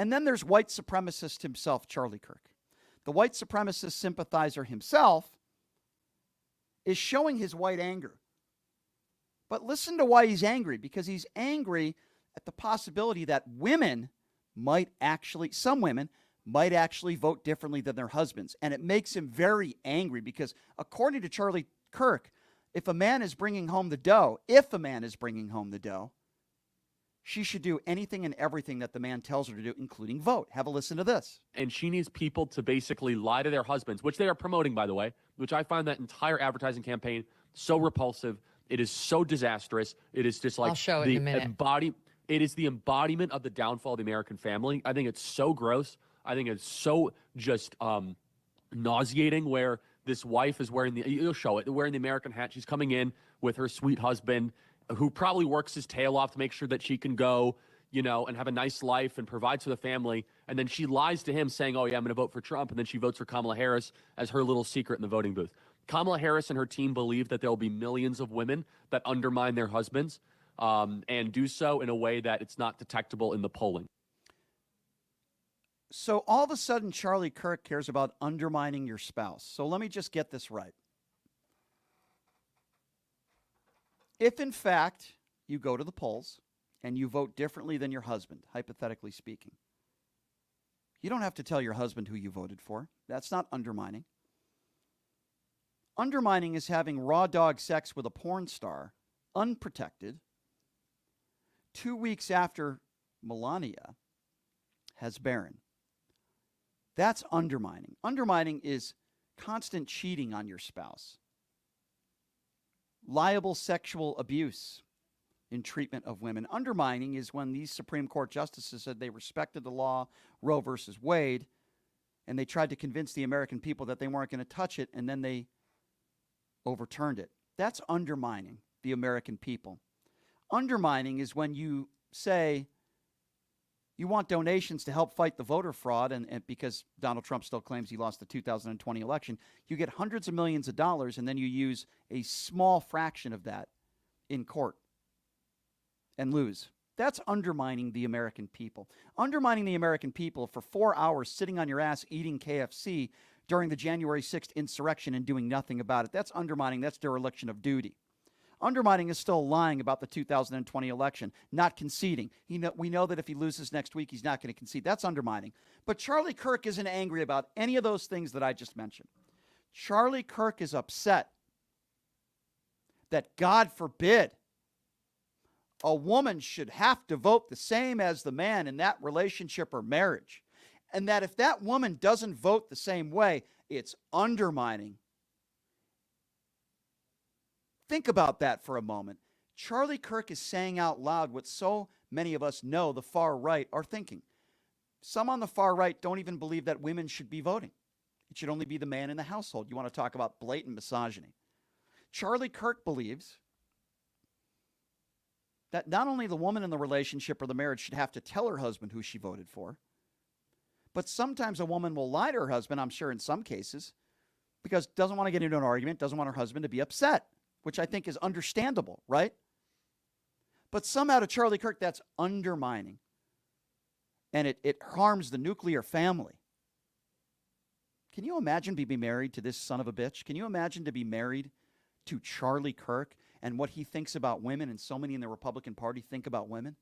And then there's white supremacist himself, Charlie Kirk. The white supremacist sympathizer himself is showing his white anger. But listen to why he's angry, because he's angry at the possibility that some women might actually vote differently than their husbands. And it makes him very angry because according to Charlie Kirk, if a man is bringing home the dough, she should do anything and everything that the man tells her to do, including vote. Have a listen to this. And she needs people to basically lie to their husbands, which they are promoting, by the way, which I find that entire advertising campaign so repulsive. It is so disastrous. It is just like I'll show it in a minute. It is the embodiment of the downfall of the American family. I think it's so gross. I think it's so just nauseating where this wife is you'll show it, wearing the American hat. She's coming in with her sweet husband who probably works his tail off to make sure that she can go, and have a nice life and provides for the family. And then she lies to him saying, oh, yeah, I'm going to vote for Trump. And then she votes for Kamala Harris as her little secret in the voting booth. Kamala Harris and her team believe that there will be millions of women that undermine their husbands and do so in a way that it's not detectable in the polling. So all of a sudden, Charlie Kirk cares about undermining your spouse. So let me just get this right. If, in fact, you go to the polls and you vote differently than your husband, hypothetically speaking, you don't have to tell your husband who you voted for. That's not undermining. Undermining is having raw dog sex with a porn star, unprotected, 2 weeks after Melania has Barron. That's undermining. Undermining is constant cheating on your spouse. Liable sexual abuse in treatment of women. Undermining is when these Supreme Court justices said they respected the law, Roe versus Wade, and they tried to convince the American people that they weren't going to touch it, and then they overturned it. That's undermining the American people. Undermining is when you say you want donations to help fight the voter fraud, and because Donald Trump still claims he lost the 2020 election, you get hundreds of millions of dollars, and then you use a small fraction of that in court and lose. That's undermining the American people. Undermining the American people for 4 hours sitting on your ass eating KFC during the January 6th insurrection and doing nothing about it. That's undermining. That's dereliction of duty. Undermining is still lying about the 2020 election, not conceding. We know that if he loses next week, he's not going to concede. That's undermining. But Charlie Kirk isn't angry about any of those things that I just mentioned. Charlie Kirk is upset that, God forbid, a woman should have to vote the same as the man in that relationship or marriage. And that if that woman doesn't vote the same way, it's undermining. Think about that for a moment. Charlie Kirk is saying out loud what so many of us know the far right are thinking. Some on the far right don't even believe that women should be voting. It should only be the man in the household. You want to talk about blatant misogyny. Charlie Kirk believes that not only the woman in the relationship or the marriage should have to tell her husband who she voted for, but sometimes a woman will lie to her husband, I'm sure in some cases, because doesn't want to get into an argument, doesn't want her husband to be upset, which I think is understandable, right? But somehow to Charlie Kirk, that's undermining. And it harms the nuclear family. Can you imagine being married to this son of a bitch? Can you imagine to be married to Charlie Kirk and what he thinks about women, and so many in the Republican Party think about women?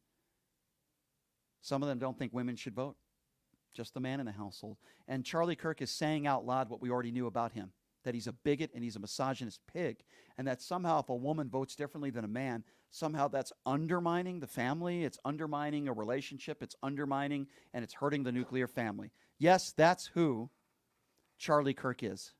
Some of them don't think women should vote. Just the man in the household. And Charlie Kirk is saying out loud what we already knew about him, that he's a bigot and he's a misogynist pig, and that somehow if a woman votes differently than a man, somehow that's undermining the family, it's undermining a relationship, it's undermining and it's hurting the nuclear family. Yes, that's who Charlie Kirk is.